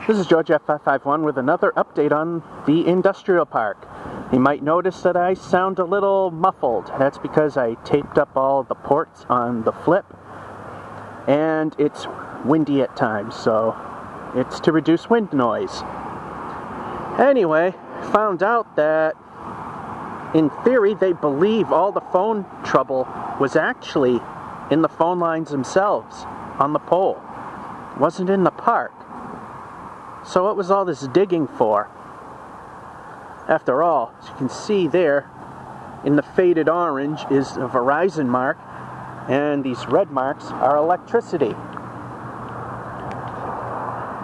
This is George F551 with another update on the industrial park. You might notice that I sound a little muffled. That's because I taped up all the ports on the flip, and it's windy at times, so it's to reduce wind noise. Anyway, found out that in theory they believe all the phone trouble was actually in the phone lines themselves on the pole. It wasn't in the park. So what was all this digging for? After all, as you can see there, in the faded orange is a Verizon mark, and these red marks are electricity.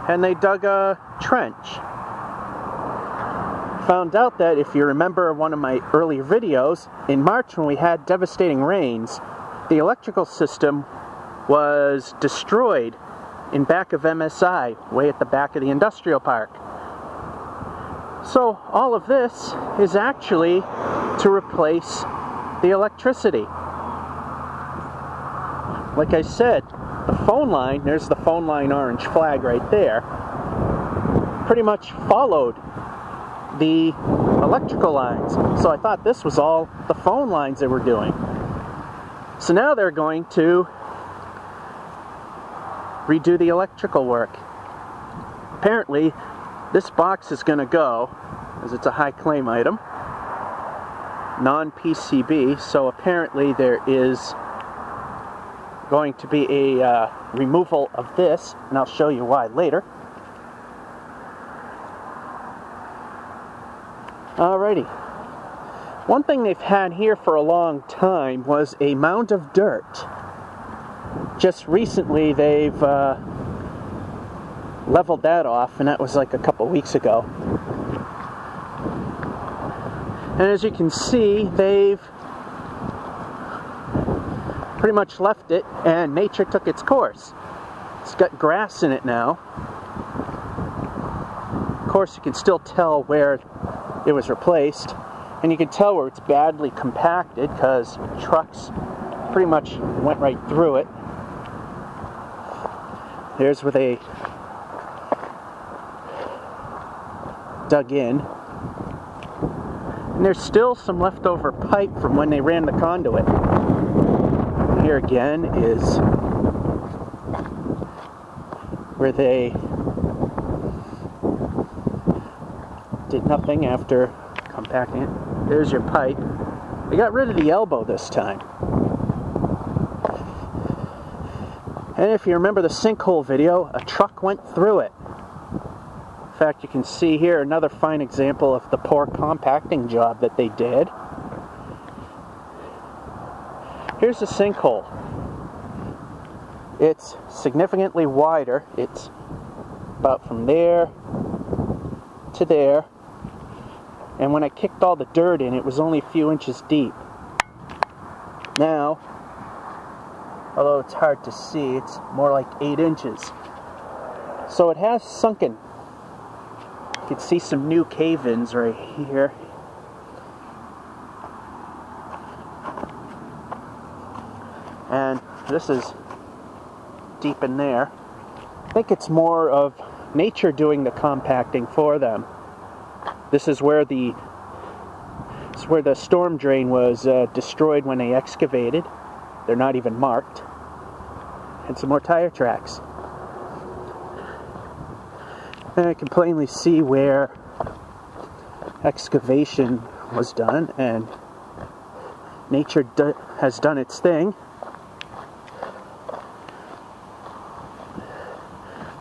And they dug a trench. Found out that, if you remember one of my earlier videos, in March when we had devastating rains, the electrical system was destroyed in back of MSI, way at the back of the industrial park. So all of this is actually to replace the electricity. Like I said, the phone line, there's the phone line orange flag right there, pretty much followed the electrical lines. So I thought this was all the phone lines they were doing. So now they're going to redo the electrical work. Apparently, this box is going to go, as it's a high claim item, non-PCB, so apparently there is going to be a removal of this, and I'll show you why later. Alrighty. One thing they've had here for a long time was a mound of dirt. Just recently they've leveled that off, and that was like a couple weeks ago. And as you can see, they've pretty much left it, and nature took its course. It's got grass in it now. Of course, you can still tell where it was replaced, and you can tell where it's badly compacted because trucks pretty much went right through it. There's where they dug in. And there's still some leftover pipe from when they ran the conduit. Here again is where they did nothing after compacting it. There's your pipe. They got rid of the elbow this time. And if you remember the sinkhole video, a truck went through it. In fact, you can see here another fine example of the poor compacting job that they did. Here's the sinkhole. It's significantly wider. It's about from there to there. And when I kicked all the dirt in, it was only a few inches deep. Now, although it's hard to see, it's more like 8 inches. So it has sunken. You can see some new cave-ins right here. And this is deep in there. I think it's more of nature doing the compacting for them. This is where the storm drain was destroyed when they excavated. They're not even marked. And some more tire tracks. And I can plainly see where excavation was done, and nature has done its thing.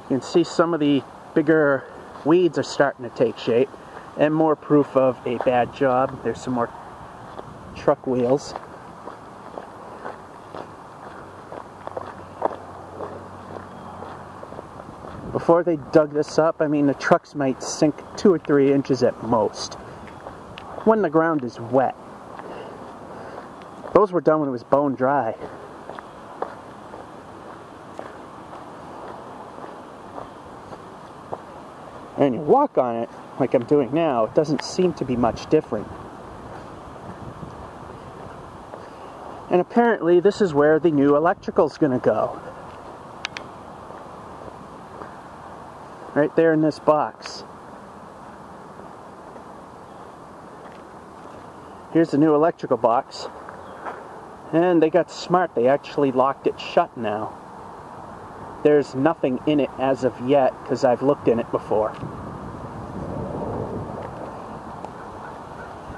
You can see some of the bigger weeds are starting to take shape, and more proof of a bad job. There's some more truck wheels. Before they dug this up, I mean, the trucks might sink 2 or 3 inches at most when the ground is wet. Those were done when it was bone dry. And you walk on it like I'm doing now, it doesn't seem to be much different. And apparently this is where the new electrical's going to go. right there in this box. Here's the new electrical box. And they got smart, they actually locked it shut now. There's nothing in it as of yet, because I've looked in it before.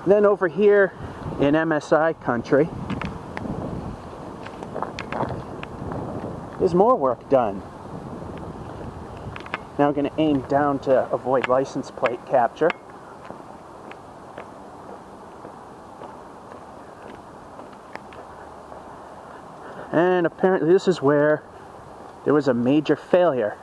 Then over here in MSI country, there's more work done. Now I'm going to aim down to avoid license plate capture. And apparently this is where there was a major failure.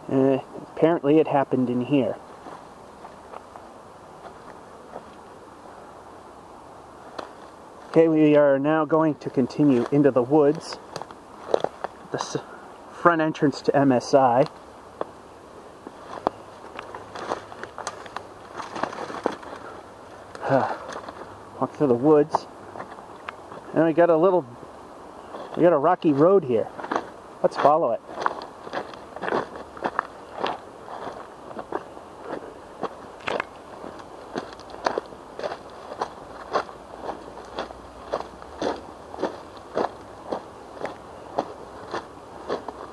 Apparently it happened in here. Okay, we are now going to continue into the woods. The front entrance to MSI. Walk through the woods. And we got a rocky road here. Let's follow it.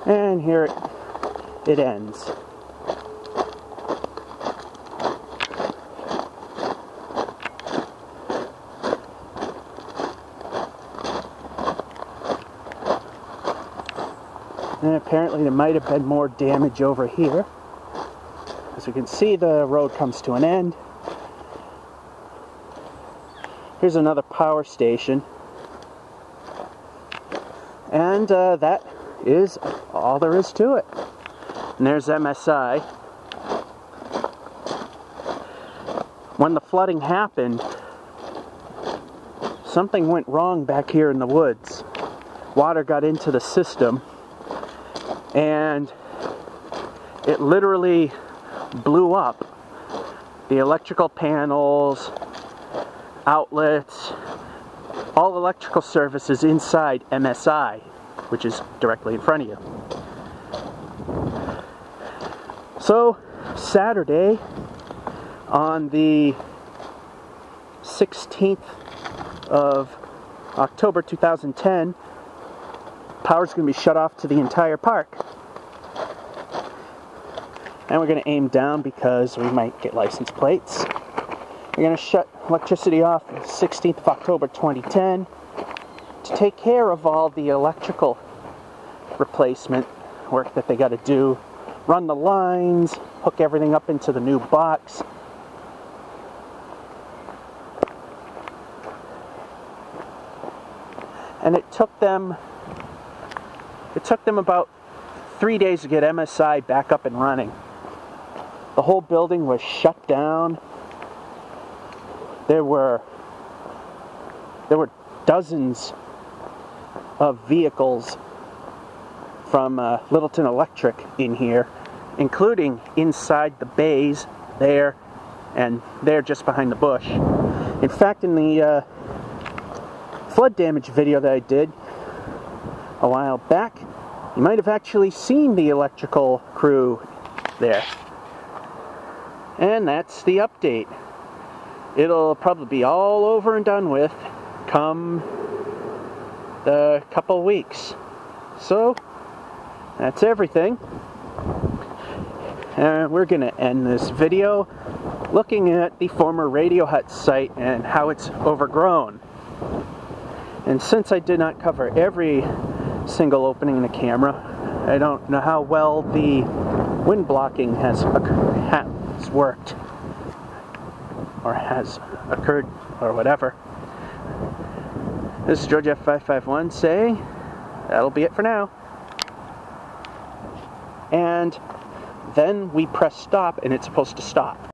And here it ends. And apparently there might have been more damage over here. As you can see, the road comes to an end. Here's another power station. And that is all there is to it. And there's MSI. When the flooding happened, something went wrong back here in the woods. Water got into the system, and it literally blew up the electrical panels, outlets, all electrical services inside MSI, which is directly in front of you. So, Saturday, on the 16th of October 2010, power's going to be shut off to the entire park. And we're going to aim down because we might get license plates. We're going to shut electricity off on the 16th of October 2010 to take care of all the electrical replacement work that they got to do. Run the lines, hook everything up into the new box. And it took them about 3 days to get MSI back up and running. The whole building was shut down. There were dozens of vehicles from Littleton Electric in here, including inside the bays there and there just behind the bush. In fact, in the flood damage video that I did a while back, you might have actually seen the electrical crew there. And that's the update. It'll probably be all over and done with come the couple weeks. So, that's everything. And we're going to end this video looking at the former Radio Hut site and how it's overgrown. And since I did not cover every single opening in the camera, I don't know how well the wind blocking has worked, or has occurred, or whatever. This is George F551 saying that'll be it for now. And then we press stop and it's supposed to stop.